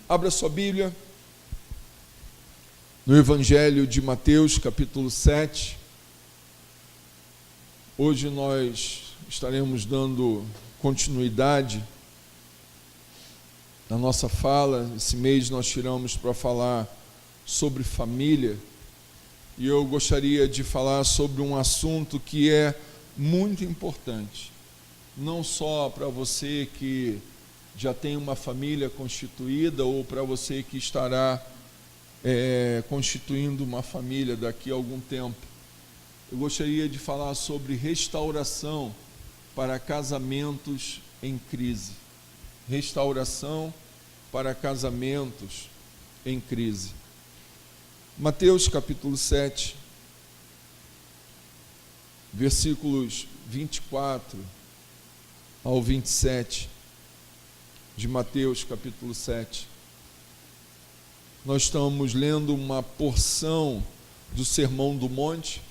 Abra sua Bíblia no Evangelho de Mateus, capítulo 7. Hoje nós estaremos dando continuidade na nossa fala. Esse mês nós tiramos para falar sobre família, e eu gostaria de falar sobre um assunto que é muito importante, não só para você que já tem uma família constituída ou para você que estará constituindo uma família daqui a algum tempo. Eu gostaria de falar sobre restauração para casamentos em crise. Restauração para casamentos em crise. Mateus capítulo 7, versículos 24 ao 27, de Mateus capítulo 7. Nós estamos lendo uma porção do Sermão do Monte,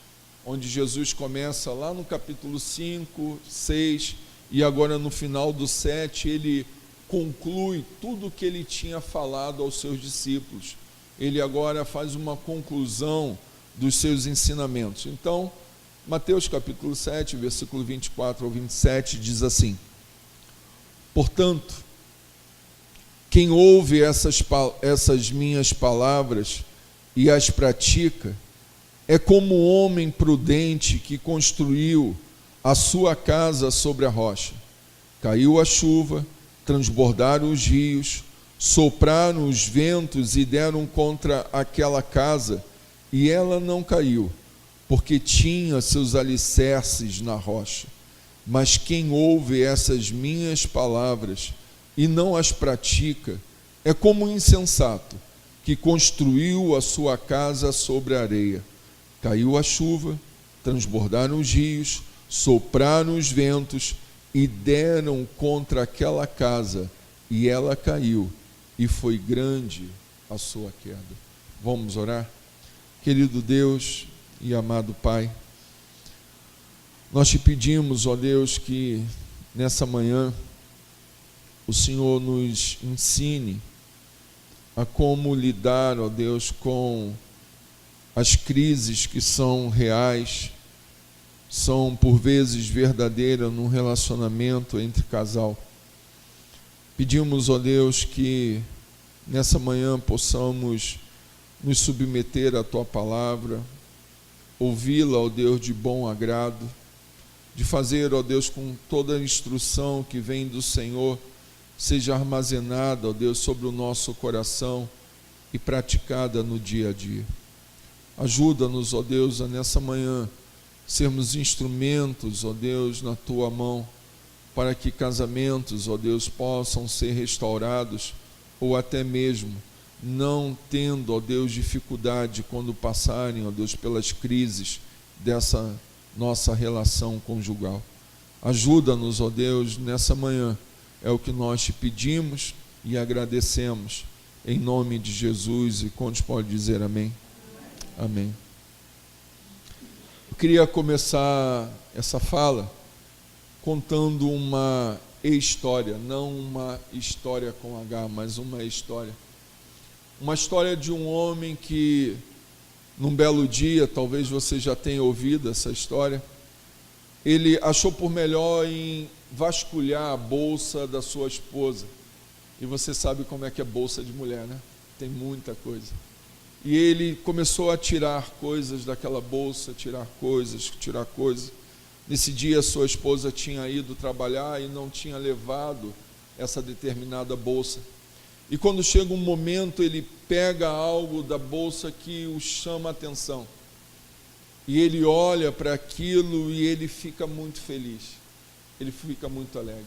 onde Jesus começa lá no capítulo 5, 6, e agora no final do 7, ele conclui tudo o que ele tinha falado aos seus discípulos. Ele agora faz uma conclusão dos seus ensinamentos. Então, Mateus capítulo 7, versículo 24 ao 27, diz assim: portanto, quem ouve essas minhas palavras e as pratica, é como um homem prudente que construiu a sua casa sobre a rocha. Caiu a chuva, transbordaram os rios, sopraram os ventos e deram contra aquela casa, e ela não caiu, porque tinha seus alicerces na rocha. Mas quem ouve essas minhas palavras e não as pratica, é como um insensato que construiu a sua casa sobre a areia. Caiu a chuva, transbordaram os rios, sopraram os ventos e deram contra aquela casa, e ela caiu, e foi grande a sua queda. Vamos orar? Querido Deus e amado Pai, nós te pedimos, ó Deus, que nessa manhã o Senhor nos ensine a como lidar, ó Deus, com as crises que são reais, são por vezes verdadeiras num relacionamento entre casal. Pedimos, ó Deus, que nessa manhã possamos nos submeter à Tua palavra, ouvi-la, ó Deus, de bom agrado, de fazer, ó Deus, com toda a instrução que vem do Senhor, seja armazenada, ó Deus, sobre o nosso coração e praticada no dia a dia. Ajuda-nos, ó Deus, a nessa manhã sermos instrumentos, ó Deus, na Tua mão, para que casamentos, ó Deus, possam ser restaurados, ou até mesmo não tendo, ó Deus, dificuldade quando passarem, ó Deus, pelas crises dessa nossa relação conjugal. Ajuda-nos, ó Deus, nessa manhã. É o que nós te pedimos e agradecemos, em nome de Jesus, e quantos podem dizer amém? Amém. Eu queria começar essa fala contando uma história, não uma história com H, mas uma história. Uma história de um homem que, num belo dia, talvez você já tenha ouvido essa história, ele achou por melhor em vasculhar a bolsa da sua esposa. E você sabe como é que é bolsa de mulher, né? Tem muita coisa. E ele começou a tirar coisas daquela bolsa, tirar coisas. Nesse dia, sua esposa tinha ido trabalhar e não tinha levado essa determinada bolsa. E quando chega um momento, ele pega algo da bolsa que o chama a atenção. E ele olha para aquilo e ele fica muito feliz. Ele fica muito alegre.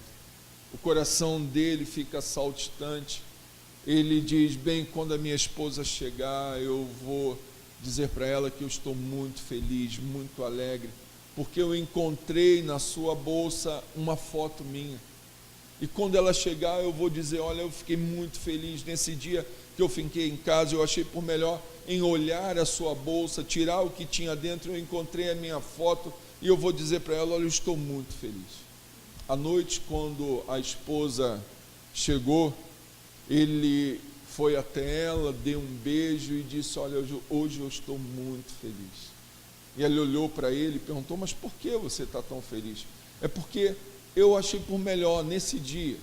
O coração dele fica saltitante. Ele diz: bem, quando a minha esposa chegar, eu vou dizer para ela que eu estou muito feliz, muito alegre, porque eu encontrei na sua bolsa uma foto minha. E quando ela chegar, eu vou dizer: olha, eu fiquei muito feliz nesse dia que eu fiquei em casa, eu achei por melhor em olhar a sua bolsa, tirar o que tinha dentro, eu encontrei a minha foto, e eu vou dizer para ela: olha, eu estou muito feliz. À noite, quando a esposa chegou, ele foi até ela, deu um beijo e disse: olha, hoje eu estou muito feliz. E ela olhou para ele e perguntou: mas por que você está tão feliz? É porque eu achei por melhor, nesse dia,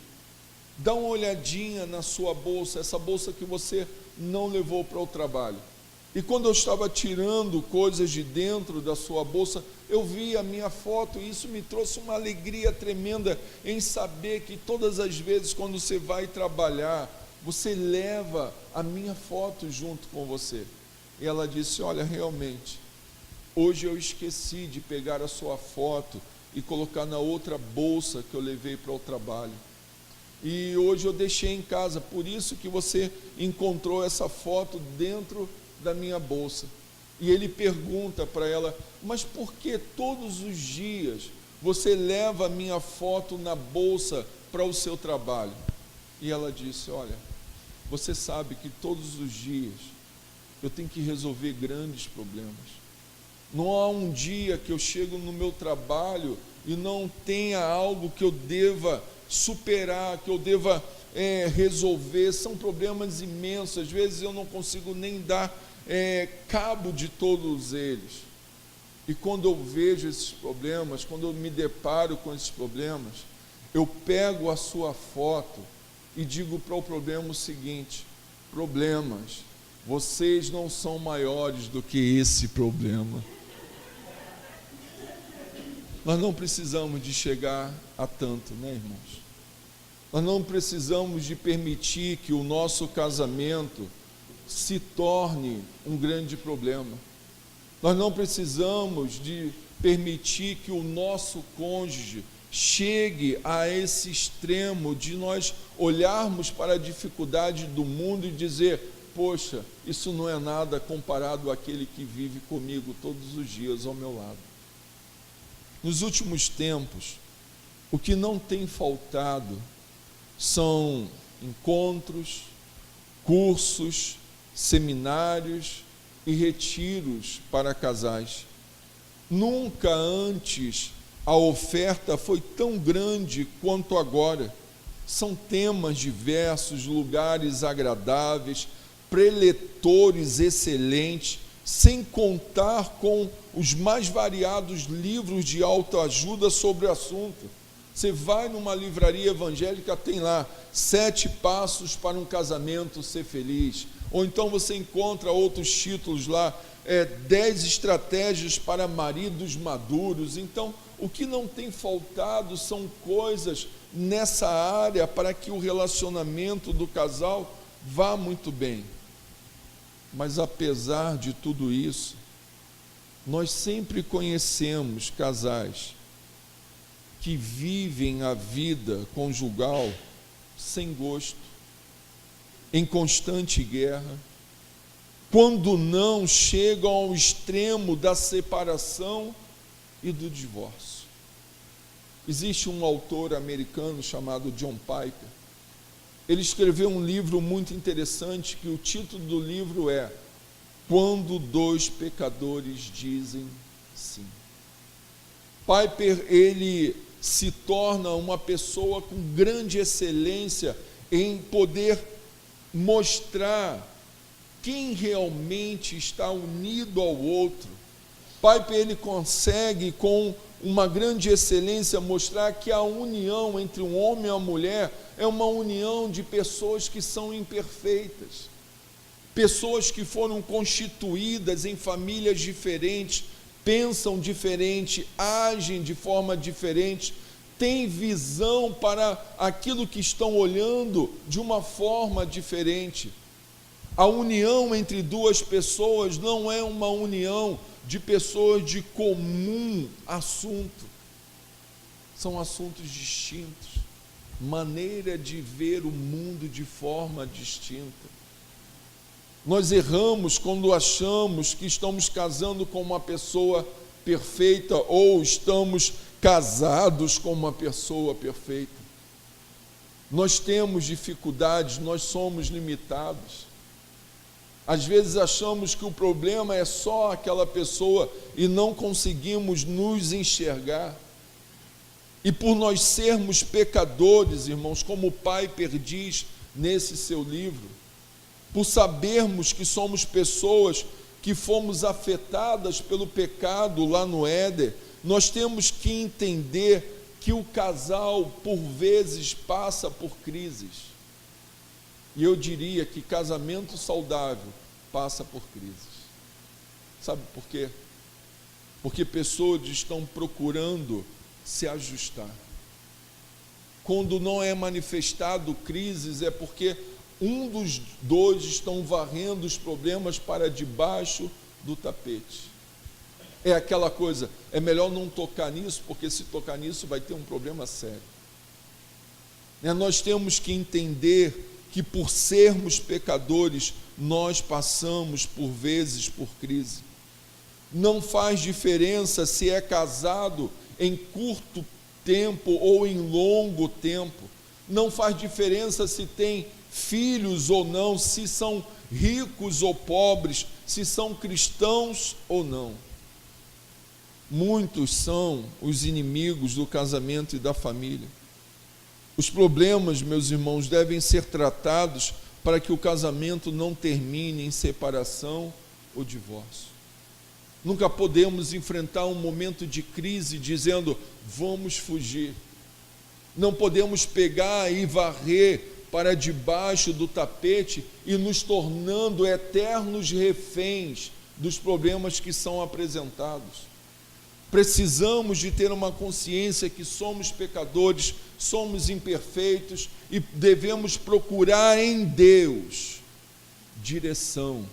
dá uma olhadinha na sua bolsa, essa bolsa que você não levou para o trabalho. E quando eu estava tirando coisas de dentro da sua bolsa, eu vi a minha foto, e isso me trouxe uma alegria tremenda em saber que todas as vezes quando você vai trabalhar, você leva a minha foto junto com você. E ela disse: olha, realmente, hoje eu esqueci de pegar a sua foto e colocar na outra bolsa que eu levei para o trabalho. E hoje eu deixei em casa, por isso que você encontrou essa foto dentro da minha bolsa. E ele pergunta para ela: mas por que todos os dias você leva a minha foto na bolsa para o seu trabalho? E ela disse: olha, você sabe que todos os dias eu tenho que resolver grandes problemas. Não há um dia que eu chego no meu trabalho e não tenha algo que eu deva superar, que eu deva resolver. São problemas imensos, às vezes eu não consigo nem dar cabo de todos eles. E quando eu vejo esses problemas, quando eu me deparo com esses problemas, eu pego a sua foto e digo para o problema o seguinte: problemas, vocês não são maiores do que esse problema. Nós não precisamos de chegar a tanto, né, irmãos? Nós não precisamos de permitir que o nosso casamento se torne um grande problema. Nós não precisamos de permitir que o nosso cônjuge chegue a esse extremo de nós olharmos para a dificuldade do mundo e dizer: poxa, isso não é nada comparado àquele que vive comigo todos os dias ao meu lado. Nos últimos tempos, o que não tem faltado são encontros, cursos, seminários e retiros para casais. Nunca antes a oferta foi tão grande quanto agora. São temas diversos, lugares agradáveis, preletores excelentes, sem contar com os mais variados livros de autoajuda sobre o assunto. Você vai numa livraria evangélica, tem lá 7 passos para um casamento ser feliz. Ou então você encontra outros títulos lá, 10 estratégias para maridos maduros. Então, o que não tem faltado são coisas nessa área para que o relacionamento do casal vá muito bem. Mas apesar de tudo isso, nós sempre conhecemos casais que vivem a vida conjugal sem gosto, em constante guerra, quando não chegam ao extremo da separação e do divórcio. Existe um autor americano chamado John Piper. Ele escreveu um livro muito interessante, que o título do livro é Quando Dois Pecadores Dizem Sim. Piper, ele se torna uma pessoa com grande excelência em poder mostrar quem realmente está unido ao outro. Piper, ele consegue com uma grande excelência mostrar que a união entre um homem e uma mulher é uma união de pessoas que são imperfeitas, pessoas que foram constituídas em famílias diferentes, pensam diferente, agem de forma diferente, têm visão para aquilo que estão olhando de uma forma diferente. A união entre duas pessoas não é uma união de pessoas de comum assunto. São assuntos distintos, maneira de ver o mundo de forma distinta. Nós erramos quando achamos que estamos casando com uma pessoa perfeita ou estamos casados com uma pessoa perfeita. Nós temos dificuldades, nós somos limitados. Às vezes achamos que o problema é só aquela pessoa e não conseguimos nos enxergar. E por nós sermos pecadores, irmãos, como o Piper diz nesse seu livro, por sabermos que somos pessoas que fomos afetadas pelo pecado lá no Éden, nós temos que entender que o casal, por vezes, passa por crises. E eu diria que casamento saudável passa por crises. Sabe por quê? Porque pessoas estão procurando se ajustar. Quando não é manifestado crises, é porque um dos dois estão varrendo os problemas para debaixo do tapete. É aquela coisa, é melhor não tocar nisso, porque se tocar nisso vai ter um problema sério. Nós temos que entender que por sermos pecadores, nós passamos por vezes por crise. Não faz diferença se é casado em curto tempo ou em longo tempo. Não faz diferença se tem filhos ou não, se são ricos ou pobres, se são cristãos ou não. Muitos são os inimigos do casamento e da família. Os problemas, meus irmãos, devem ser tratados para que o casamento não termine em separação ou divórcio. Nunca podemos enfrentar um momento de crise dizendo, vamos fugir. Não podemos pegar e varrer para debaixo do tapete e nos tornando eternos reféns dos problemas que são apresentados. Precisamos de ter uma consciência que somos pecadores, somos imperfeitos e devemos procurar em Deus direção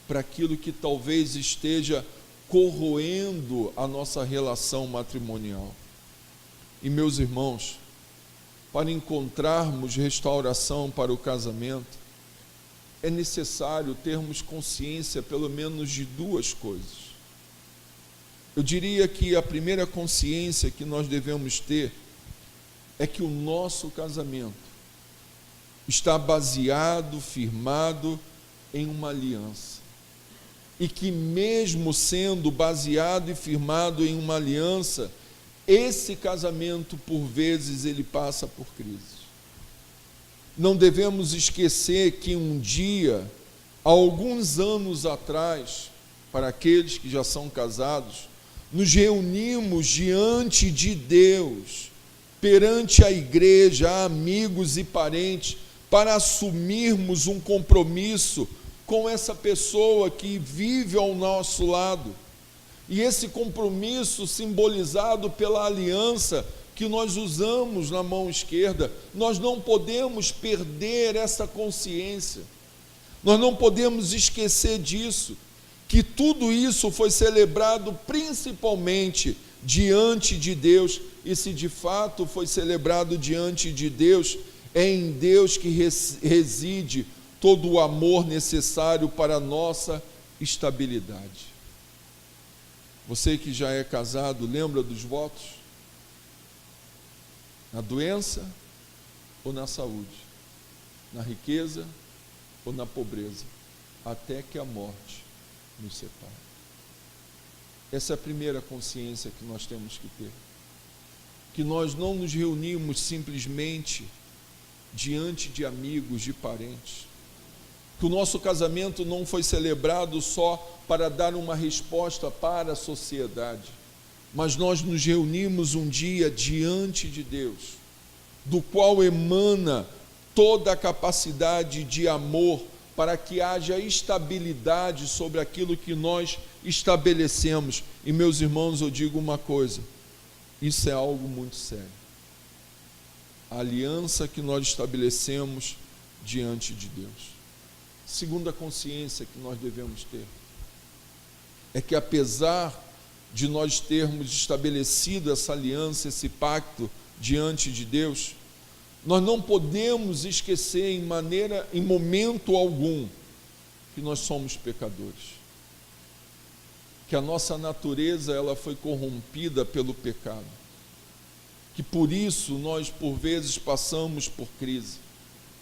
para aquilo que talvez esteja corroendo a nossa relação matrimonial. E meus irmãos, para encontrarmos restauração para o casamento, é necessário termos consciência pelo menos de duas coisas. Eu diria que a primeira consciência que nós devemos ter é que o nosso casamento está baseado, firmado em uma aliança. E que mesmo sendo baseado e firmado em uma aliança, esse casamento, por vezes, ele passa por crises. Não devemos esquecer que um dia, há alguns anos atrás, para aqueles que já são casados, nos reunimos diante de Deus, perante a igreja, amigos e parentes, para assumirmos um compromisso com essa pessoa que vive ao nosso lado. E esse compromisso simbolizado pela aliança que nós usamos na mão esquerda, nós não podemos perder essa consciência. Nós não podemos esquecer disso, que tudo isso foi celebrado principalmente diante de Deus, e se de fato foi celebrado diante de Deus, é em Deus que reside todo o amor necessário para a nossa estabilidade. Você que já é casado, lembra dos votos? Na doença ou na saúde? Na riqueza ou na pobreza? Até que a morte nos separe. Essa é a primeira consciência que nós temos que ter. Que nós não nos reunimos simplesmente diante de amigos, de parentes. Que o nosso casamento não foi celebrado só para dar uma resposta para a sociedade, mas nós nos reunimos um dia diante de Deus, do qual emana toda a capacidade de amor para que haja estabilidade sobre aquilo que nós estabelecemos. E, meus irmãos, eu digo uma coisa, isso é algo muito sério. A aliança que nós estabelecemos diante de Deus. Segunda consciência que nós devemos ter é que, apesar de nós termos estabelecido essa aliança, esse pacto diante de Deus, nós não podemos esquecer em momento algum que nós somos pecadores, que a nossa natureza ela foi corrompida pelo pecado, que por isso nós por vezes passamos por crise,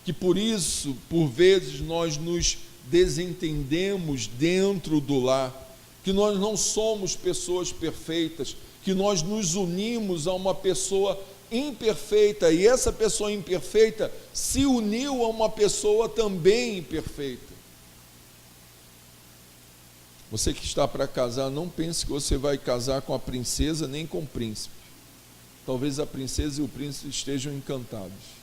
que por isso, por vezes, nós nos desentendemos dentro do lar, que nós não somos pessoas perfeitas, que nós nos unimos a uma pessoa imperfeita, e essa pessoa imperfeita se uniu a uma pessoa também imperfeita. Você que está para casar, não pense que você vai casar com a princesa nem com o príncipe. Talvez a princesa e o príncipe estejam encantados.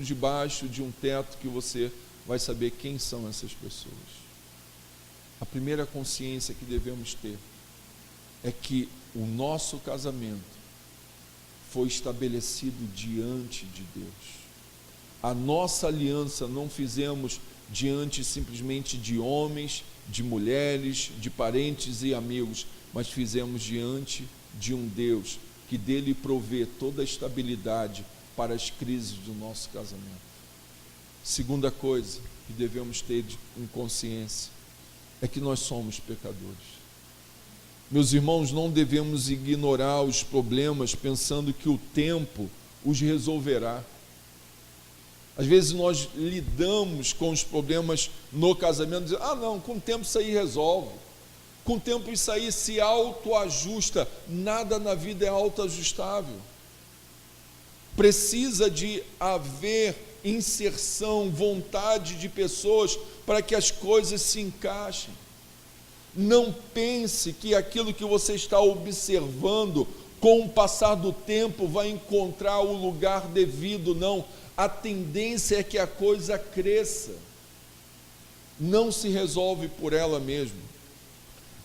Debaixo de um teto que você vai saber quem são essas pessoas. A primeira consciência que devemos ter é que o nosso casamento foi estabelecido diante de Deus. A nossa aliança não fizemos diante simplesmente de homens, de mulheres, de parentes e amigos, mas fizemos diante de um Deus que dele provê toda a estabilidade para as crises do nosso casamento. Segunda coisa que devemos ter em consciência é que nós somos pecadores. Meus irmãos, não devemos ignorar os problemas pensando que o tempo os resolverá. Às vezes nós lidamos com os problemas no casamento, dizendo, não, com o tempo isso aí resolve. Com o tempo isso aí se autoajusta. Nada na vida é autoajustável. Precisa de haver inserção, vontade de pessoas para que as coisas se encaixem. Não pense que aquilo que você está observando, com o passar do tempo, vai encontrar o lugar devido, não. A tendência é que a coisa cresça. Não se resolve por ela mesma.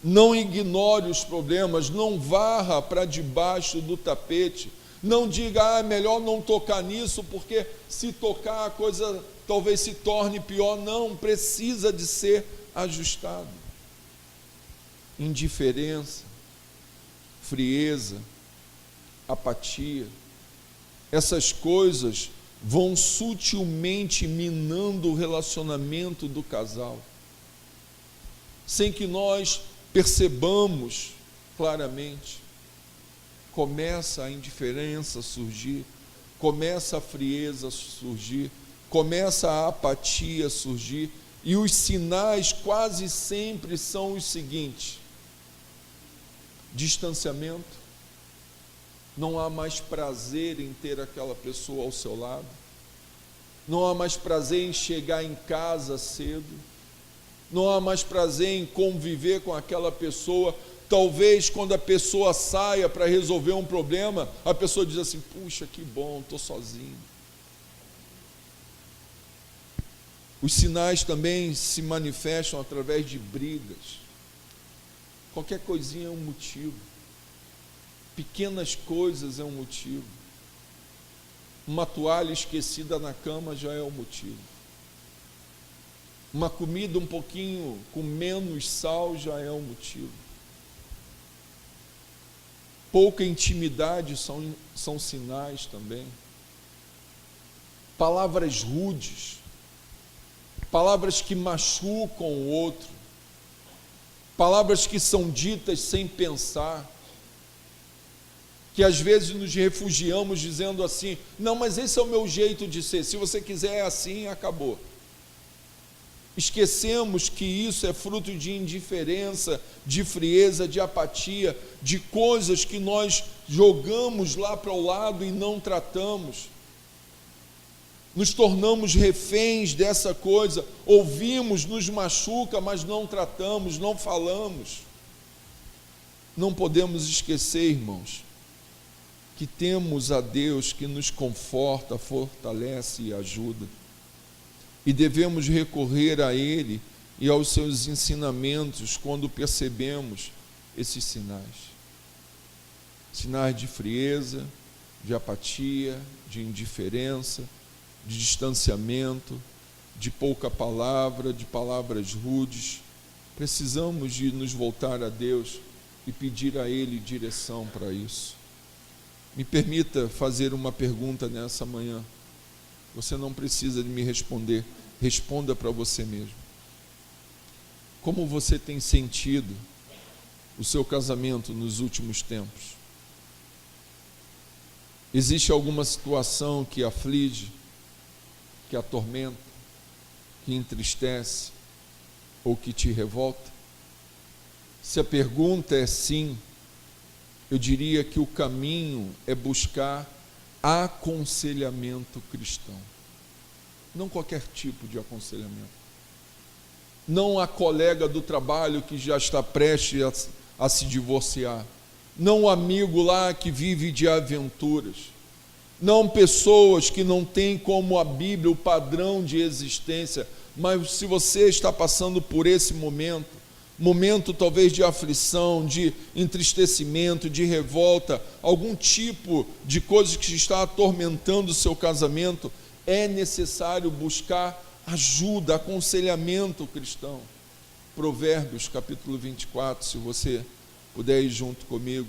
Não ignore os problemas, não varra para debaixo do tapete. Não diga, é melhor não tocar nisso, porque se tocar a coisa talvez se torne pior. Não, precisa de ser ajustado. Indiferença, frieza, apatia, essas coisas vão sutilmente minando o relacionamento do casal, sem que nós percebamos claramente. Começa a indiferença a surgir, começa a frieza a surgir, começa a apatia a surgir, e os sinais quase sempre são os seguintes: distanciamento, não há mais prazer em ter aquela pessoa ao seu lado, não há mais prazer em chegar em casa cedo, não há mais prazer em conviver com aquela pessoa. Talvez quando a pessoa saia para resolver um problema, a pessoa diz assim, puxa, que bom, estou sozinho. Os sinais também se manifestam através de brigas. Qualquer coisinha é um motivo. Pequenas coisas é um motivo. Uma toalha esquecida na cama já é um motivo. Uma comida um pouquinho com menos sal já é um motivo. Pouca intimidade são sinais também. Palavras rudes, palavras que machucam o outro, palavras que são ditas sem pensar, que às vezes nos refugiamos dizendo assim, não, mas esse é o meu jeito de ser, se você quiser é assim, acabou. Esquecemos que isso é fruto de indiferença, de frieza, de apatia, de coisas que nós jogamos lá para o lado e não tratamos. Nos tornamos reféns dessa coisa, ouvimos, nos machuca, mas não tratamos, não falamos. Não podemos esquecer, irmãos, que temos a Deus que nos conforta, fortalece e ajuda. E devemos recorrer a Ele e aos seus ensinamentos quando percebemos esses sinais. Sinais de frieza, de apatia, de indiferença, de distanciamento, de pouca palavra, de palavras rudes. Precisamos de nos voltar a Deus e pedir a Ele direção para isso. Me permita fazer uma pergunta nessa manhã. Você não precisa de me responder, responda para você mesmo. Como você tem sentido o seu casamento nos últimos tempos? Existe alguma situação que aflige, que atormenta, que entristece ou que te revolta? Se a pergunta é sim, eu diria que o caminho é buscar aconselhamento cristão. Não qualquer tipo de aconselhamento. não a colega do trabalho que já está prestes a se divorciar, não o amigo lá que vive de aventuras, não pessoas que não têm como a Bíblia o padrão de existência, mas se você está passando por esse momento talvez de aflição, de entristecimento, de revolta, algum tipo de coisa que está atormentando o seu casamento, é necessário buscar ajuda, aconselhamento cristão. Provérbios capítulo 24, se você puder ir junto comigo.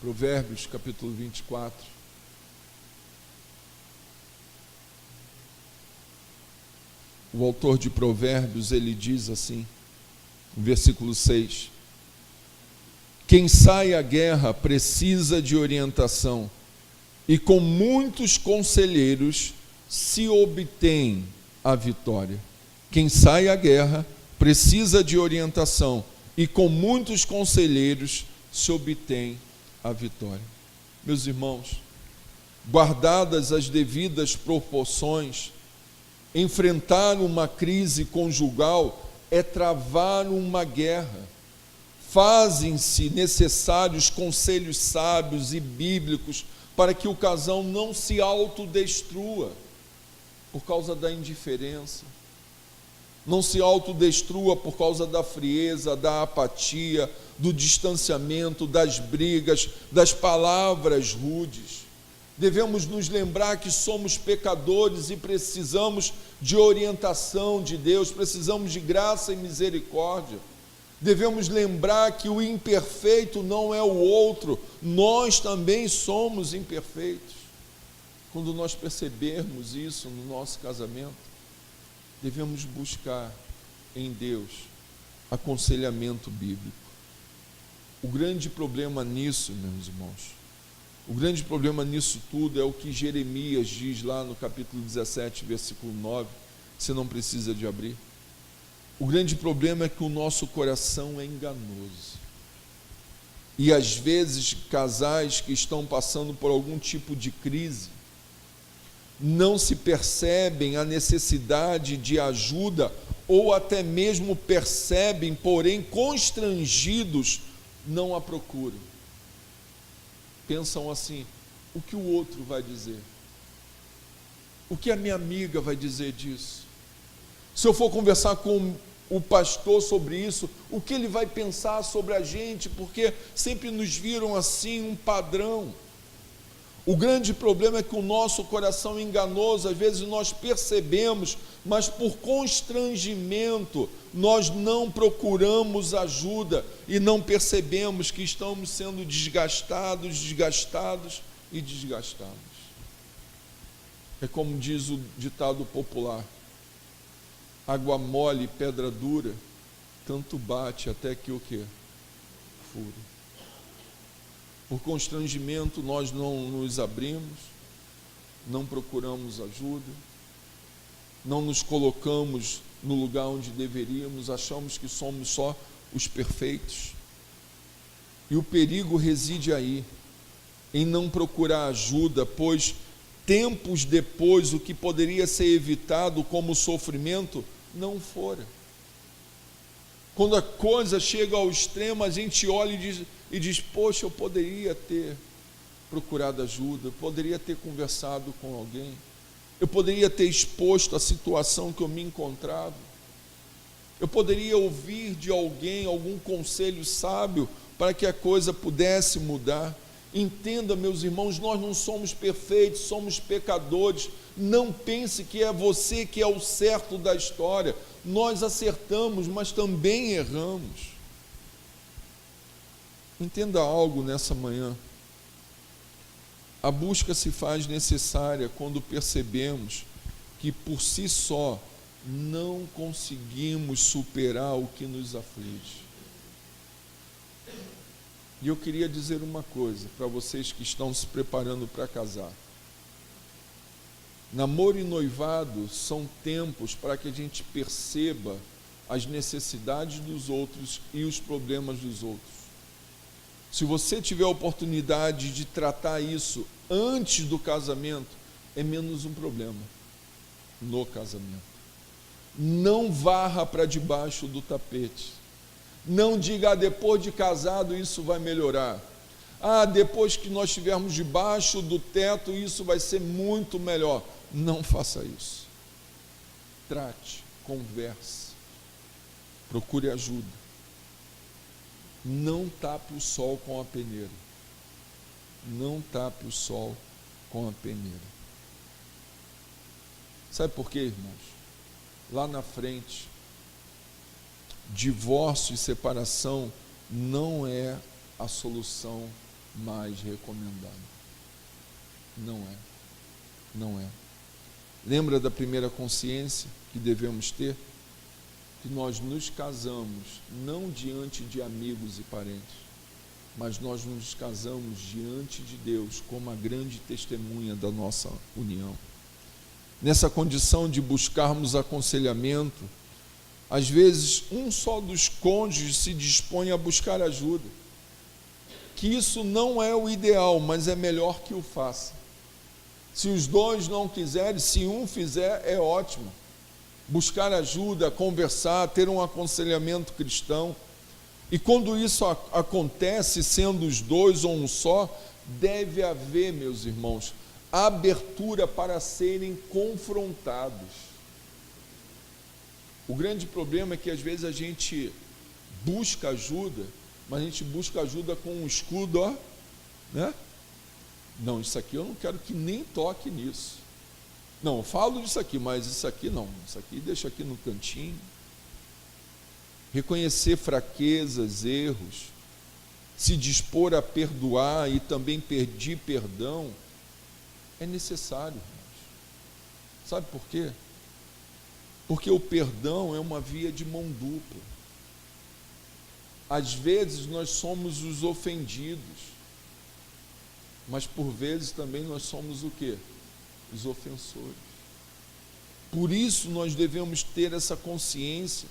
Provérbios capítulo 24. O autor de Provérbios, ele diz assim, no versículo 6: quem sai à guerra precisa de orientação, e com muitos conselheiros se obtém a vitória. Quem sai à guerra precisa de orientação, e com muitos conselheiros se obtém a vitória. Meus irmãos, guardadas as devidas proporções, enfrentar uma crise conjugal é travar uma guerra. Fazem-se necessários conselhos sábios e bíblicos para que o casal não se autodestrua por causa da indiferença, não se autodestrua por causa da frieza, da apatia, do distanciamento, das brigas, das palavras rudes. Devemos nos lembrar que somos pecadores e precisamos de orientação de Deus, precisamos de graça e misericórdia. Devemos lembrar que o imperfeito não é o outro, nós também somos imperfeitos. Quando nós percebermos isso no nosso casamento, devemos buscar em Deus aconselhamento bíblico. O grande problema nisso, meus irmãos, o grande problema nisso tudo é o que Jeremias diz lá no capítulo 17, versículo 9, você não precisa de abrir. O grande problema é que o nosso coração é enganoso. E às vezes casais que estão passando por algum tipo de crise não se percebem a necessidade de ajuda, ou até mesmo percebem, porém constrangidos, não a procuram. Pensam assim: o que o outro vai dizer? O que a minha amiga vai dizer disso? Se eu for conversar com o pastor sobre isso, o que ele vai pensar sobre a gente? Porque sempre nos viram assim, um padrão. O grande problema é que o nosso coração é enganoso, às vezes nós percebemos, mas por constrangimento nós não procuramos ajuda e não percebemos que estamos sendo desgastados e desgastados. É como diz o ditado popular: água mole, pedra dura, tanto bate até que o quê? Fura. Por constrangimento nós não nos abrimos, não procuramos ajuda, não nos colocamos no lugar onde deveríamos, achamos que somos só os perfeitos. E o perigo reside aí, em não procurar ajuda, pois tempos depois o que poderia ser evitado como sofrimento não fora. Quando a coisa chega ao extremo, a gente olha e diz: poxa, eu poderia ter procurado ajuda, eu poderia ter conversado com alguém, eu poderia ter exposto a situação que eu me encontrava, eu poderia ouvir de alguém algum conselho sábio para que a coisa pudesse mudar. Entenda, meus irmãos, nós não somos perfeitos, somos pecadores. Não pense que é você que é o certo da história. Nós acertamos, mas também erramos. Entenda algo nessa manhã. A busca se faz necessária quando percebemos que por si só não conseguimos superar o que nos aflige. E eu queria dizer uma coisa para vocês que estão se preparando para casar. Namoro e noivado são tempos para que a gente perceba as necessidades dos outros e os problemas dos outros. Se você tiver a oportunidade de tratar isso antes do casamento, é menos um problema. no casamento. Não varra para debaixo do tapete. Não diga, depois de casado isso vai melhorar. Depois que nós estivermos debaixo do teto, isso vai ser muito melhor. Não faça isso. Trate, converse, procure ajuda. Não tape o sol com a peneira. Não tape o sol com a peneira. Sabe por quê, irmãos? Lá na frente, divórcio e separação não é a solução mais recomendada. Não é. Lembra da primeira consciência que devemos ter? Que nós nos casamos não diante de amigos e parentes, mas nós nos casamos diante de Deus como a grande testemunha da nossa união. Nessa condição de buscarmos aconselhamento, às vezes um só dos cônjuges se dispõe a buscar ajuda. Que isso não é o ideal, mas é melhor que o faça. Se os dois não quiserem, se um fizer, é ótimo. Buscar ajuda, conversar, ter um aconselhamento cristão. E quando isso acontece, sendo os dois ou um só, deve haver, meus irmãos, abertura para serem confrontados. O grande problema é que às vezes a gente busca ajuda, mas a gente busca ajuda com um escudo, né? Não, isso aqui eu não quero que nem toque nisso. Não, eu falo disso aqui, mas isso aqui não. Isso aqui deixa aqui no cantinho. Reconhecer fraquezas, erros, se dispor a perdoar e também pedir perdão, é necessário, irmãos. Sabe por quê? Porque o perdão é uma via de mão dupla. Às vezes nós somos os ofendidos, mas por vezes também nós somos o quê? Os ofensores. Por isso nós devemos ter essa consciência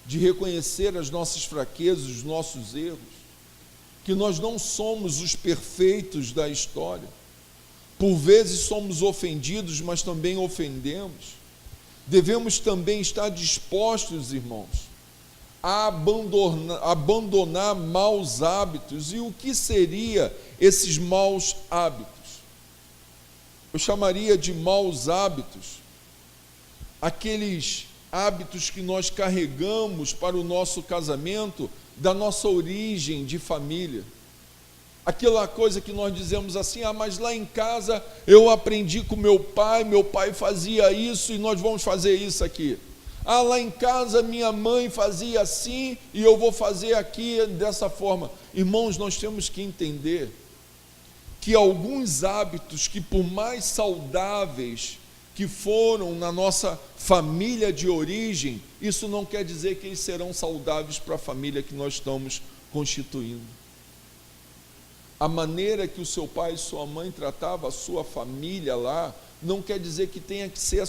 de reconhecer as nossas fraquezas, os nossos erros, que nós não somos os perfeitos da história. Por vezes somos ofendidos, mas também ofendemos. Devemos também estar dispostos, irmãos, a abandonar maus hábitos. E o que seria esses maus hábitos? Eu chamaria de maus hábitos aqueles hábitos que nós carregamos para o nosso casamento, da nossa origem de família. Aquela coisa que nós dizemos assim, mas lá em casa eu aprendi com meu pai fazia isso e nós vamos fazer isso aqui. Lá em casa minha mãe fazia assim e eu vou fazer aqui dessa forma. Irmãos, nós temos que entender que alguns hábitos que, por mais saudáveis que foram na nossa família de origem, isso não quer dizer que eles serão saudáveis para a família que nós estamos constituindo. A maneira que o seu pai e sua mãe tratavam a sua família lá, não quer dizer que tenha que ser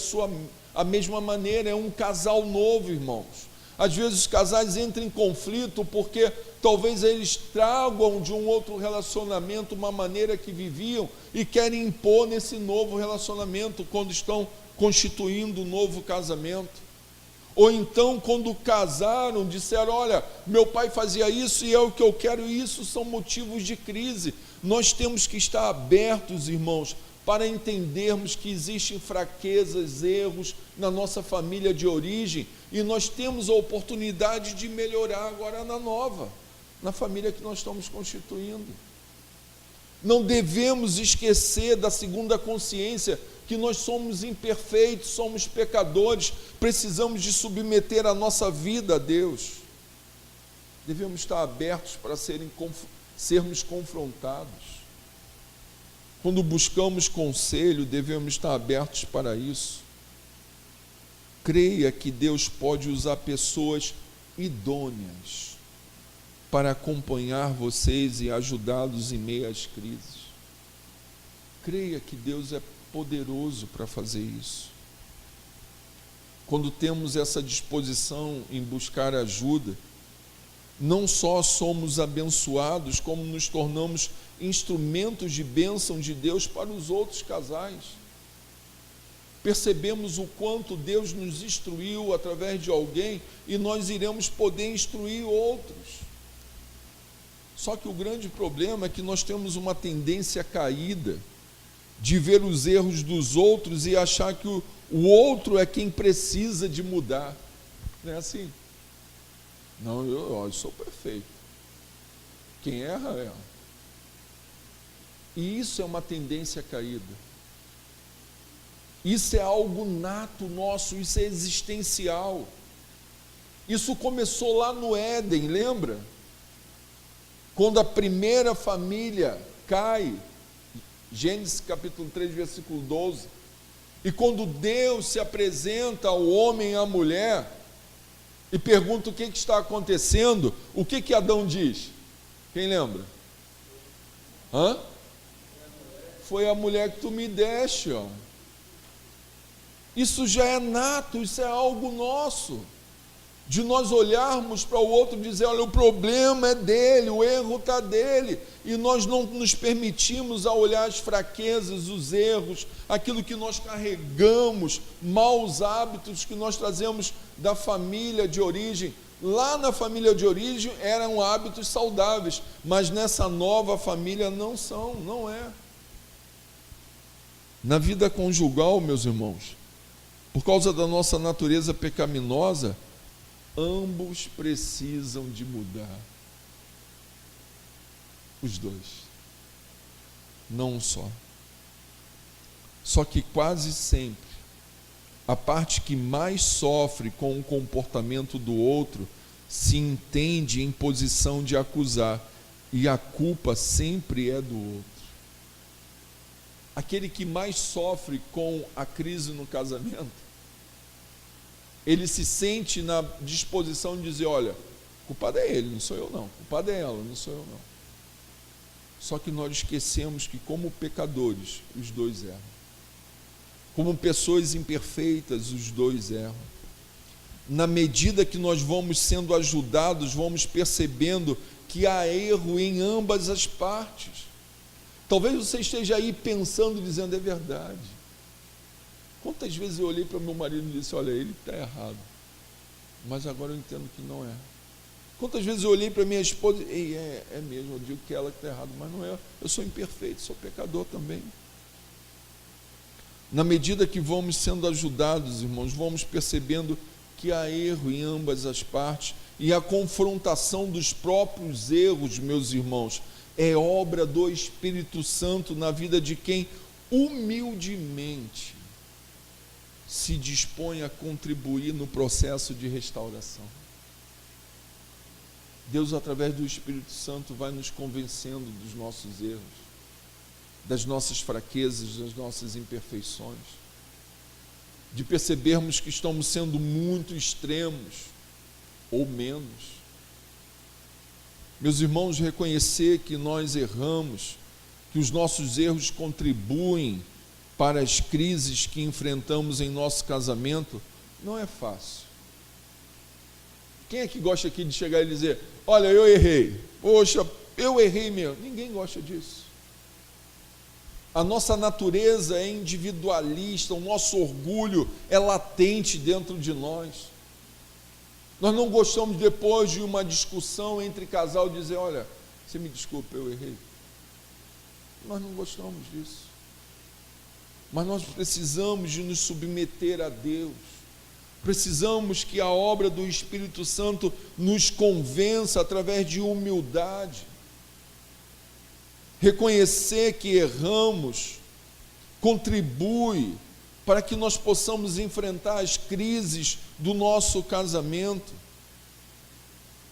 a mesma maneira. É um casal novo, irmãos. Às vezes os casais entram em conflito porque talvez eles tragam de um outro relacionamento uma maneira que viviam e querem impor nesse novo relacionamento quando estão constituindo um novo casamento. Ou então, quando casaram, disseram, olha, meu pai fazia isso e é o que eu quero, e isso são motivos de crise. Nós temos que estar abertos, irmãos, para entendermos que existem fraquezas, erros na nossa família de origem, e nós temos a oportunidade de melhorar agora na nova, na família que nós estamos constituindo. Não devemos esquecer da segunda consciência, que nós somos imperfeitos, somos pecadores, precisamos de submeter a nossa vida a Deus. Devemos estar abertos para sermos confrontados. Quando buscamos conselho, devemos estar abertos para isso. Creia que Deus pode usar pessoas idôneas para acompanhar vocês e ajudá-los em meio às crises. Creia que Deus é poderoso para fazer isso. Quando temos essa disposição em buscar ajuda, não só somos abençoados, como nos tornamos instrumentos de bênção de Deus para os outros casais. percebemos o quanto Deus nos instruiu através de alguém e nós iremos poder instruir outros. Só que o grande problema é que nós temos uma tendência caída de ver os erros dos outros e achar que o outro é quem precisa de mudar. Não é assim? Não, eu sou perfeito. Quem erra, erra. E isso é uma tendência caída. Isso é algo nato nosso, isso é existencial. Isso começou lá no Éden, lembra? Quando a primeira família cai, Gênesis capítulo 3, versículo 12, e quando Deus se apresenta ao homem e à mulher, e pergunta o que está acontecendo, o que Adão diz? Quem lembra? Foi a mulher que tu me deste, ó. Isso já é nato, isso é algo nosso, de nós olharmos para o outro e dizer, olha, o problema é dele, o erro está dele, e nós não nos permitimos a olhar as fraquezas, os erros, aquilo que nós carregamos, maus hábitos que nós trazemos da família de origem. Lá na família de origem eram hábitos saudáveis, mas nessa nova família não é. Na vida conjugal, meus irmãos, por causa da nossa natureza pecaminosa, ambos precisam de mudar. Os dois. Não um só. Só que quase sempre, a parte que mais sofre com o comportamento do outro se entende em posição de acusar, e a culpa sempre é do outro. Aquele que mais sofre com a crise no casamento, ele se sente na disposição de dizer, olha, o culpado é ele, não sou eu não, o culpado é ela, não sou eu não. Só que nós esquecemos que como pecadores, os dois erram. Como pessoas imperfeitas, os dois erram. Na medida que nós vamos sendo ajudados, vamos percebendo que há erro em ambas as partes. Talvez você esteja aí pensando, dizendo, é verdade. Quantas vezes eu olhei para o meu marido e disse, olha, ele está errado, mas agora eu entendo que não é. Quantas vezes eu olhei para minha esposa e é mesmo, eu digo que ela que está errada, mas não é, eu sou imperfeito, sou pecador também. Na medida que vamos sendo ajudados, irmãos, vamos percebendo que há erro em ambas as partes, e a confrontação dos próprios erros, meus irmãos, é obra do Espírito Santo na vida de quem humildemente se dispõe a contribuir no processo de restauração. Deus, através do Espírito Santo, vai nos convencendo dos nossos erros, das nossas fraquezas, das nossas imperfeições, de percebermos que estamos sendo muito extremos ou menos. Meus irmãos, reconhecer que nós erramos, que os nossos erros contribuem para as crises que enfrentamos em nosso casamento, não é fácil. Quem é que gosta aqui de chegar e dizer, olha, eu errei, poxa, eu errei mesmo? Ninguém gosta disso. A nossa natureza é individualista, o nosso orgulho é latente dentro de nós. Nós não gostamos, depois de uma discussão entre casal, dizer, olha, você me desculpa, eu errei. Nós não gostamos disso. Mas nós precisamos de nos submeter a Deus. Precisamos que a obra do Espírito Santo nos convença através de humildade. Reconhecer que erramos contribui para que nós possamos enfrentar as crises do nosso casamento.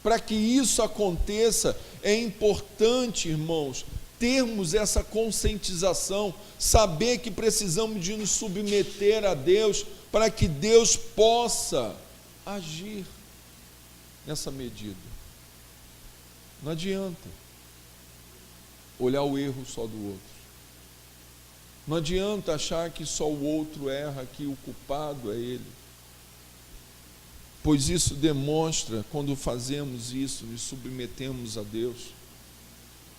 Para que isso aconteça, é importante, irmãos, termos essa conscientização, saber que precisamos de nos submeter a Deus, para que Deus possa agir nessa medida. Não adianta olhar o erro só do outro. Não adianta achar que só o outro erra, que o culpado é ele. Pois isso demonstra, quando fazemos isso, nos submetemos a Deus,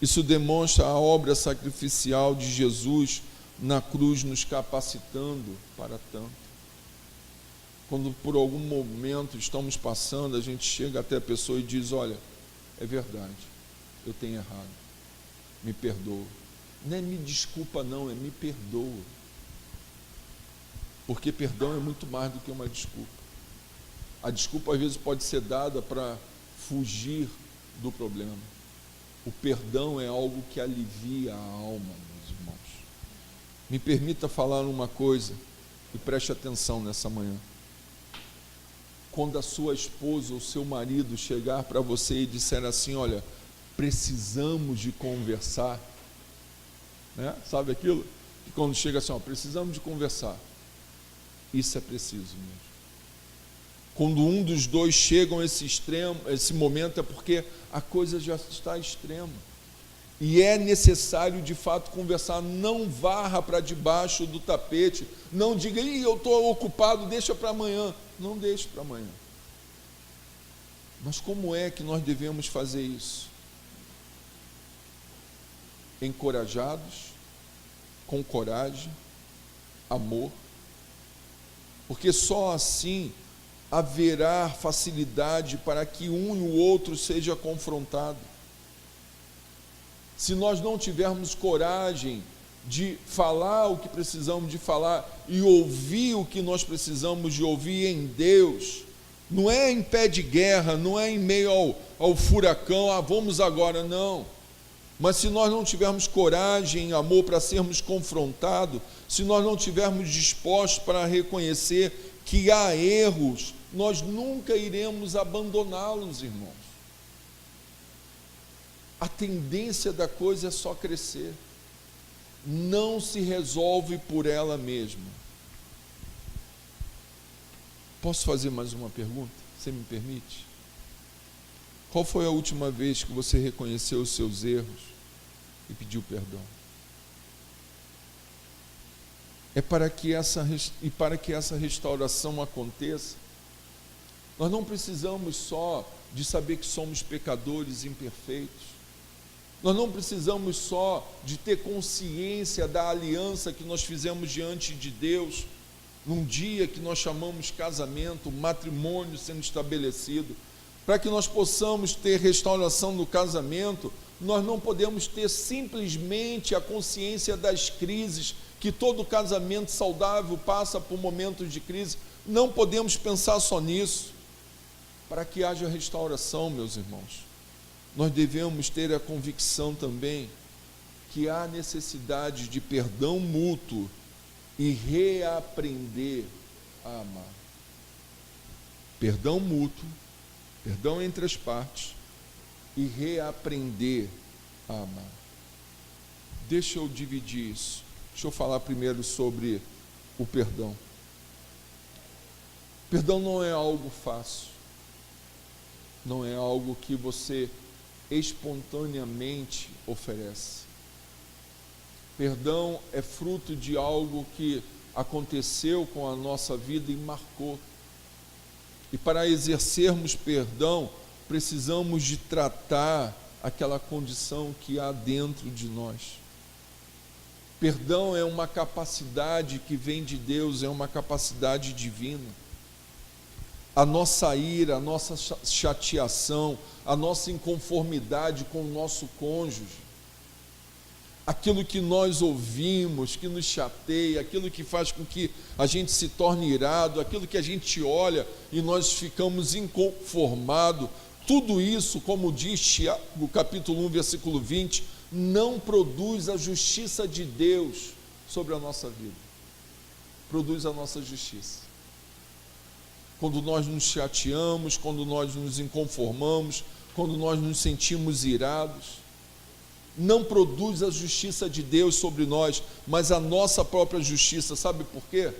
isso demonstra a obra sacrificial de Jesus na cruz nos capacitando para tanto. Quando por algum momento estamos passando, a gente chega até a pessoa e diz: olha, é verdade, eu tenho errado, me perdoa. Não é me desculpa não, é me perdoa. Porque perdão é muito mais do que uma desculpa. A desculpa às vezes pode ser dada para fugir do problema. O perdão é algo que alivia a alma, meus irmãos. Me permita falar uma coisa, e preste atenção nessa manhã. Quando a sua esposa ou seu marido chegar para você e disser assim: olha, precisamos de conversar, né? Sabe aquilo? Que quando chega assim, ó, precisamos de conversar. Isso é preciso mesmo. Quando um dos dois chegam a esse extremo, esse momento, é porque a coisa já está extrema. E é necessário, de fato, conversar. Não varra para debaixo do tapete. Não diga: ih, eu estou ocupado, deixa para amanhã. Não deixe para amanhã. Mas como é que nós devemos fazer isso? Encorajados, com coragem, amor. Porque só assim haverá facilidade para que um e o outro seja confrontado. Se nós não tivermos coragem de falar o que precisamos de falar e ouvir o que nós precisamos de ouvir em Deus, não é em pé de guerra, não é em meio ao furacão, vamos agora, não. Mas se nós não tivermos coragem e amor para sermos confrontados, se nós não tivermos dispostos para reconhecer que há erros, nós nunca iremos abandoná-los, irmãos. A tendência da coisa é só crescer. Não se resolve por ela mesma. Posso fazer mais uma pergunta? Você me permite? Qual foi a última vez que você reconheceu os seus erros e pediu perdão? Para que essa restauração aconteça, nós não precisamos só de saber que somos pecadores imperfeitos. Nós não precisamos só de ter consciência da aliança que nós fizemos diante de Deus, num dia que nós chamamos casamento, matrimônio sendo estabelecido. Para que nós possamos ter restauração no casamento, nós não podemos ter simplesmente a consciência das crises, que todo casamento saudável passa por momentos de crise. Não podemos pensar só nisso. Para que haja restauração, meus irmãos, nós devemos ter a convicção também que há necessidade de perdão mútuo e reaprender a amar. Perdão mútuo, perdão entre as partes e reaprender a amar. Deixa eu dividir isso. Deixa eu falar primeiro sobre o perdão. Perdão não é algo fácil. Não é algo que você espontaneamente oferece. Perdão é fruto de algo que aconteceu com a nossa vida e marcou. E para exercermos perdão, precisamos de tratar aquela condição que há dentro de nós. Perdão é uma capacidade que vem de Deus, é uma capacidade divina. A nossa ira, a nossa chateação, a nossa inconformidade com o nosso cônjuge, aquilo que nós ouvimos, que nos chateia, aquilo que faz com que a gente se torne irado, aquilo que a gente olha e nós ficamos inconformados, tudo isso, como diz Tiago, capítulo 1, versículo 20, não produz a justiça de Deus sobre a nossa vida. Produz a nossa justiça. Quando nós nos chateamos, quando nós nos inconformamos, quando nós nos sentimos irados, não produz a justiça de Deus sobre nós, mas a nossa própria justiça. Sabe por quê?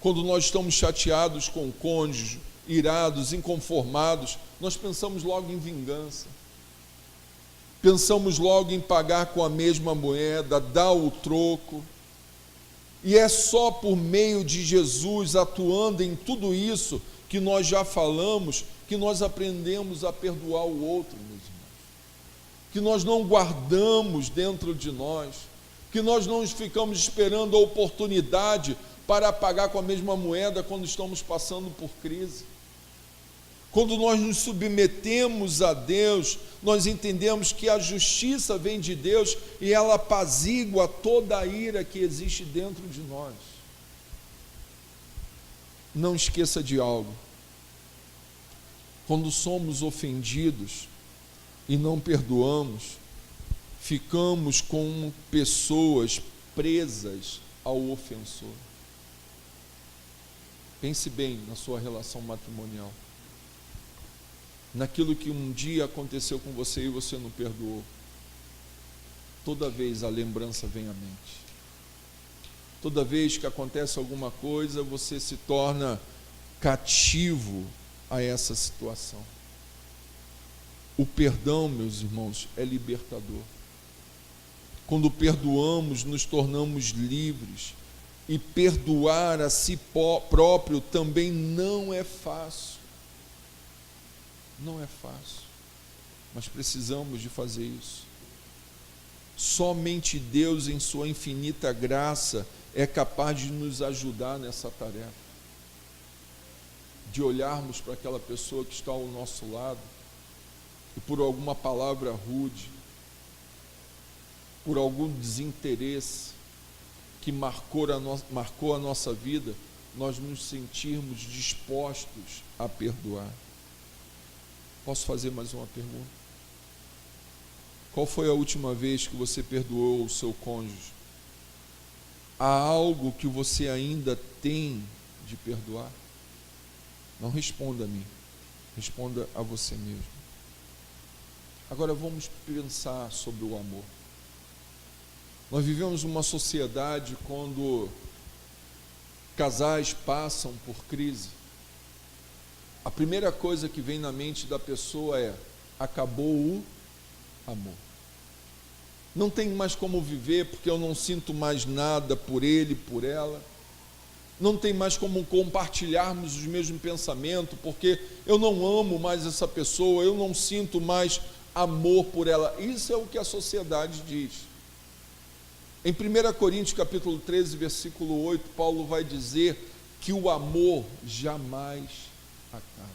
Quando nós estamos chateados com o cônjuge, irados, inconformados, nós pensamos logo em vingança. Pensamos logo em pagar com a mesma moeda, dar o troco. E é só por meio de Jesus atuando em tudo isso que nós já falamos, que nós aprendemos a perdoar o outro, meus irmãos. Que nós não guardamos dentro de nós, que nós não ficamos esperando a oportunidade para pagar com a mesma moeda quando estamos passando por crise. Quando nós nos submetemos a Deus, nós entendemos que a justiça vem de Deus e ela apazigua toda a ira que existe dentro de nós. Não esqueça de algo: quando somos ofendidos e não perdoamos, ficamos como pessoas presas ao ofensor. Pense bem na sua relação matrimonial, naquilo que um dia aconteceu com você e você não perdoou. Toda vez a lembrança vem à mente. Toda vez que acontece alguma coisa, você se torna cativo a essa situação. O perdão, meus irmãos, é libertador. Quando perdoamos, nos tornamos livres. E perdoar a si próprio também não é fácil. Não é fácil. Mas precisamos de fazer isso. Somente Deus, em sua infinita graça, é capaz de nos ajudar nessa tarefa. De olharmos para aquela pessoa que está ao nosso lado e por alguma palavra rude, por algum desinteresse que marcou a nossa vida, nós nos sentirmos dispostos a perdoar. Posso fazer mais uma pergunta? Qual foi a última vez que você perdoou o seu cônjuge? Há algo que você ainda tem de perdoar? Não responda a mim, responda a você mesmo. Agora vamos pensar sobre o amor. Nós vivemos uma sociedade quando casais passam por crise, a primeira coisa que vem na mente da pessoa é: acabou o amor. Não tem mais como viver porque eu não sinto mais nada por ele, por ela. Não tem mais como compartilharmos os mesmos pensamentos porque eu não amo mais essa pessoa, eu não sinto mais amor por ela. Isso é o que a sociedade diz. Em 1 Coríntios capítulo 13, versículo 8, Paulo vai dizer que o amor jamais acaba.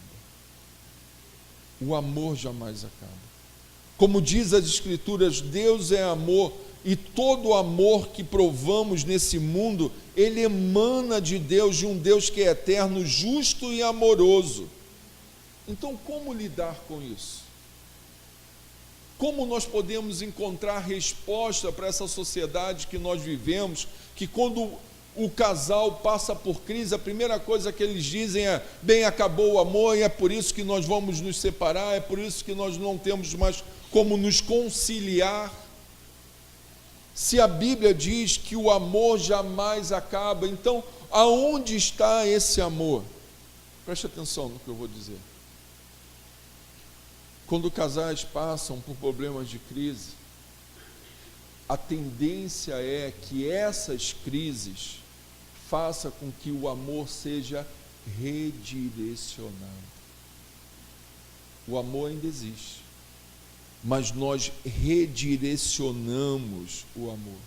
O amor jamais acaba. Como diz as Escrituras, Deus é amor, e todo amor que provamos nesse mundo, ele emana de Deus, de um Deus que é eterno, justo e amoroso. Então, como lidar com isso? Como nós podemos encontrar resposta para essa sociedade que nós vivemos, que quando o casal passa por crise, a primeira coisa que eles dizem é: bem, acabou o amor e é por isso que nós vamos nos separar, é por isso que nós não temos mais como nos conciliar. Se a Bíblia diz que o amor jamais acaba, então aonde está esse amor? Preste atenção no que eu vou dizer. Quando casais passam por problemas de crise, a tendência é que essas crises façam com que o amor seja redirecionado. O amor ainda existe, mas nós redirecionamos o amor.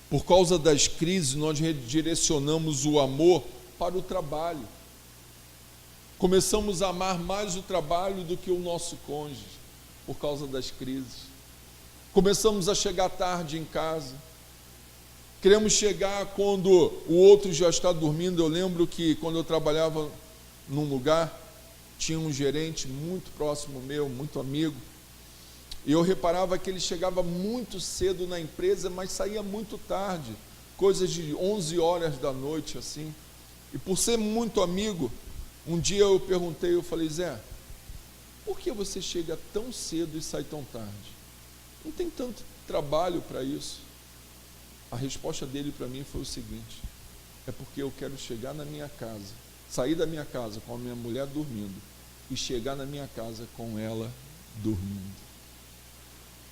Por causa das crises, nós redirecionamos o amor para o trabalho. Começamos a amar mais o trabalho do que o nosso cônjuge, por causa das crises. Começamos a chegar tarde em casa. Queremos chegar quando o outro já está dormindo. Eu lembro que quando eu trabalhava num lugar, tinha um gerente muito próximo meu, muito amigo, e eu reparava que ele chegava muito cedo na empresa, mas saía muito tarde, coisas de 11 horas da noite, assim. E por ser muito amigo, um dia eu perguntei, eu falei: Zé, por que você chega tão cedo e sai tão tarde? Não tem tanto trabalho para isso. A resposta dele para mim foi o seguinte: é porque eu quero chegar na minha casa, sair da minha casa com a minha mulher dormindo e chegar na minha casa com ela dormindo.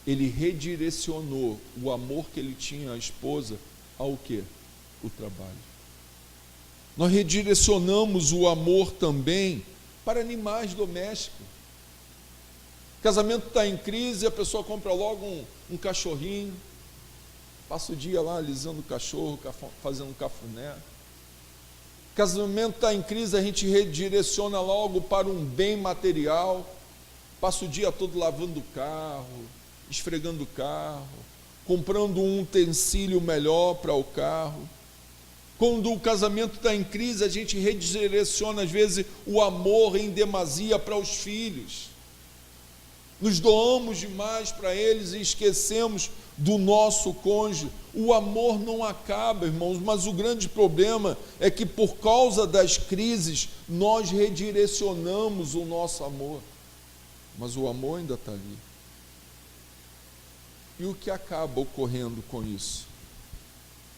Ele redirecionou o amor que ele tinha à esposa ao quê? O trabalho. Nós redirecionamos o amor também para animais domésticos. O casamento está em crise, a pessoa compra logo um cachorrinho, Passa o dia lá alisando o cachorro, fazendo cafuné. Casamento está em crise, a gente redireciona logo para um bem material. Passa o dia todo lavando o carro, esfregando o carro, comprando um utensílio melhor para o carro. Quando o casamento está em crise, a gente redireciona, às vezes, o amor em demasia para os filhos. Nos doamos demais para eles e esquecemos do nosso cônjuge. O amor não acaba, irmãos, mas o grande problema é que, por causa das crises, nós redirecionamos o nosso amor. Mas o amor ainda está ali. E o que acaba ocorrendo com isso?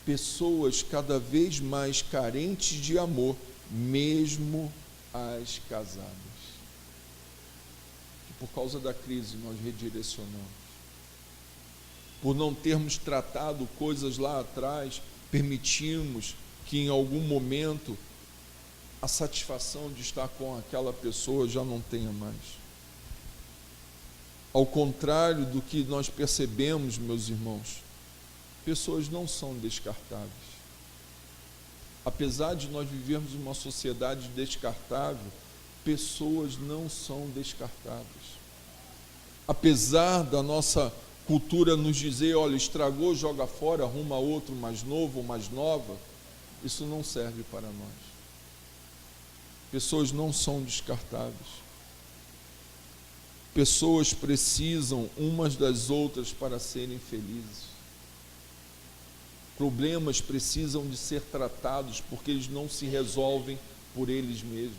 Pessoas cada vez mais carentes de amor, mesmo as casadas. Que por causa da crise nós redirecionamos. Por não termos tratado coisas lá atrás, permitimos que em algum momento a satisfação de estar com aquela pessoa já não tenha mais. Ao contrário do que nós percebemos, meus irmãos, pessoas não são descartáveis. Apesar de nós vivermos uma sociedade descartável, pessoas não são descartáveis. Apesar da nossa cultura nos dizer, olha, estragou, joga fora, arruma outro mais novo ou mais nova, isso não serve para nós. Pessoas não são descartáveis. Pessoas precisam umas das outras para serem felizes. Problemas precisam de ser tratados porque eles não se resolvem por eles mesmos.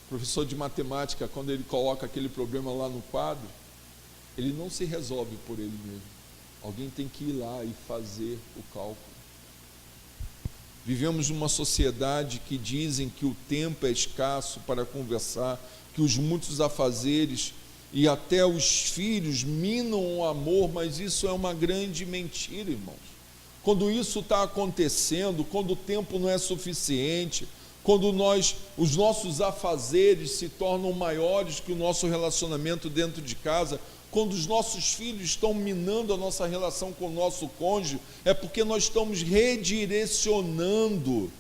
O professor de matemática, quando ele coloca aquele problema lá no quadro, ele não se resolve por ele mesmo. Alguém tem que ir lá e fazer o cálculo. Vivemos numa sociedade que dizem que o tempo é escasso para conversar, que os muitos afazeres e até os filhos minam o amor, mas isso é uma grande mentira, irmãos. Quando isso está acontecendo, quando o tempo não é suficiente, quando os nossos afazeres se tornam maiores que o nosso relacionamento dentro de casa, quando os nossos filhos estão minando a nossa relação com o nosso cônjuge, é porque nós estamos redirecionando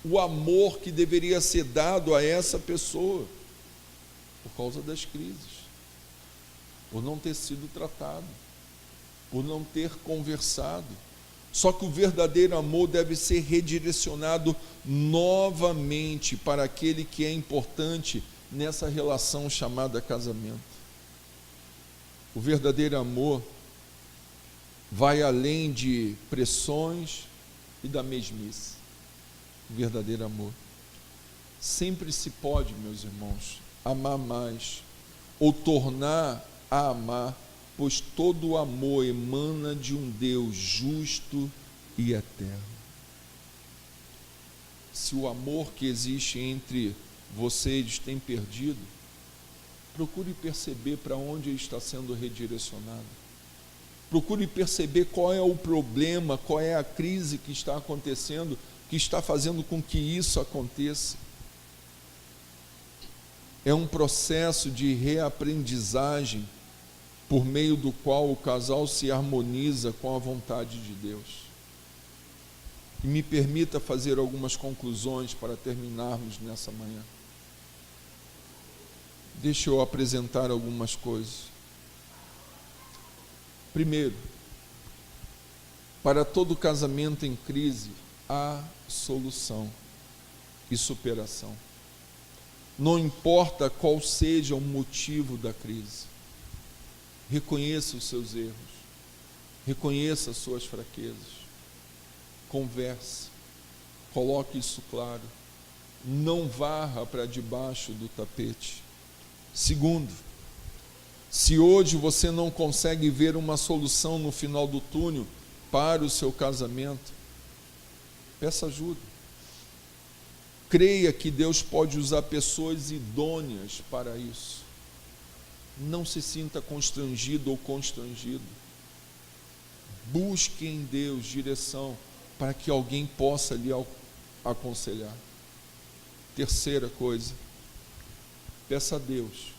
o amor que deveria ser dado a essa pessoa, por causa das crises, por não ter sido tratado, por não ter conversado. Só que o verdadeiro amor deve ser redirecionado novamente para aquele que é importante nessa relação chamada casamento. O verdadeiro amor vai além de pressões e da mesmice. O verdadeiro amor. Sempre se pode, meus irmãos, amar mais, ou tornar a amar, pois todo o amor emana de um Deus justo e eterno. Se o amor que existe entre vocês tem perdido, procure perceber para onde ele está sendo redirecionado. Procure perceber qual é o problema, qual é a crise que está acontecendo, que está fazendo com que isso aconteça. É um processo de reaprendizagem por meio do qual o casal se harmoniza com a vontade de Deus. E me permita fazer algumas conclusões para terminarmos nessa manhã. Deixa eu apresentar algumas coisas. Primeiro, para todo casamento em crise, há solução e superação. Não importa qual seja o motivo da crise. Reconheça os seus erros. Reconheça as suas fraquezas. Converse. Coloque isso claro. Não varra para debaixo do tapete. Segundo, se hoje você não consegue ver uma solução no final do túnel para o seu casamento, peça ajuda. Creia que Deus pode usar pessoas idôneas para isso. Não se sinta constrangido ou constrangido. Busque em Deus direção para que alguém possa lhe aconselhar. Terceira coisa, peça a Deus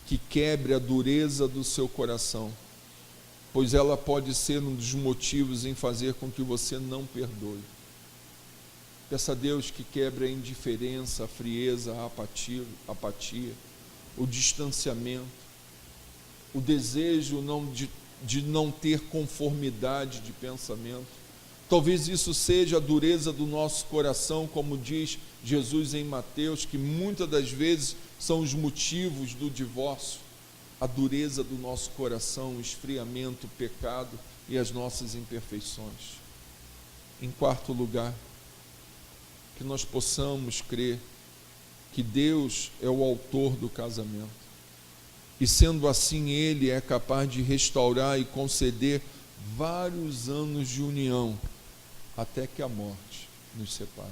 que quebre a dureza do seu coração, pois ela pode ser um dos motivos em fazer com que você não perdoe. Peça a Deus que quebre a indiferença, a frieza, a apatia, o distanciamento, o desejo de não ter conformidade de pensamento. Talvez isso seja a dureza do nosso coração, como diz Jesus em Mateus, que muitas das vezes são os motivos do divórcio. A dureza do nosso coração, o esfriamento, o pecado e as nossas imperfeições. Em quarto lugar, que nós possamos crer que Deus é o autor do casamento. E sendo assim, Ele é capaz de restaurar e conceder vários anos de união, até que a morte nos separe.